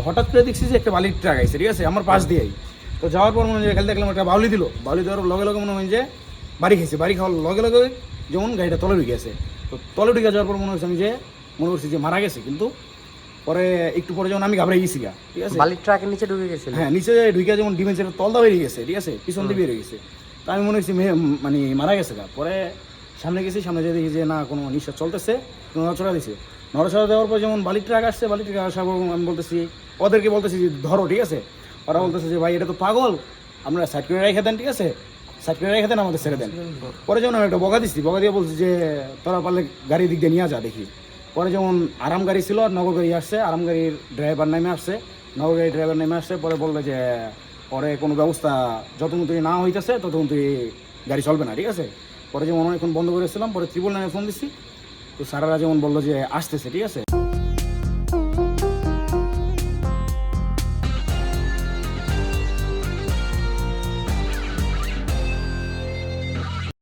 হঠাৎ করে দেখছি যে একটা বালির ট্রাক আইছে, ঠিক আছে, আমার পাশ দিয়েই। তো যাওয়ার পর মনে হয় খালি দেখলাম একটা বাউলি দিল, বাউলি দেওয়ার লগে লগে মনে হয় যে বাড়ি খেয়েছে, বাড়ি খাওয়ার লগে লগে যেমন গাড়িটা তলে ঢুকে গেছে। তো তলে ঢুকে যাওয়ার পর মনে হচ্ছে আমি যে মনে করছি যে মারা গেছে, কিন্তু পরে একটু পরে যখন আমি ঘাবড়ে গেছি গা, ঠিক আছে, বালির ট্রাকের নিচে ঢুকে গেছিল। হ্যাঁ নিচে ঢুকে যেমন ডিমেন্সের তলদা বেরিয়ে গেছে, ঠিক আছে, পিছন দিয়ে বেরিয়ে গেছে। তো আমি মনে হচ্ছি মানে মারা গেছে গা। পরে সামনে গেছি, সামনে যেয়ে দেখি যে না কোনো নিঃশ্বাস চলতেছে, নড়াচড়া দিছে। নড়াচড়া দেওয়ার পর যেমন বালির ট্রাক আসছে, বালির ট্রাক আসার পর আমি বলতেছি, ওদেরকে বলতেছি যে ধরো, ঠিক আছে। ওরা বলতেছে যে ভাই এটা তো পাগল, আমরা সাইড করে রেখে দেন, ঠিক আছে, সাইড করে রেখে দেন, আমাদের ছেড়ে দেন। পরে যেমন আমি একটা বকা দিচ্ছি, বকা দিয়ে বলছি যে তোরা পারলে গাড়ির দিক দিয়ে নিয়ে যা দেখি। পরে যেমন আরাম গাড়ি ছিল আর নগর গাড়ি আসছে, আরাম গাড়ির ড্রাইভার নেমে আসছে, নগর গাড়ির ড্রাইভার নেমে আসছে। পরে বললো যে পরে কোনো ব্যবস্থা যতক্ষণ তুই না হইতেছে ততক্ষণ তুই গাড়ি চলবে না, ঠিক আছে। পরে যেমন অনেকক্ষণ বন্ধ করেছিলাম, পরে 999 ফোন দিচ্ছি, তো স্যারেরা যেমন বললো যে আসতেছে, ঠিক আছে।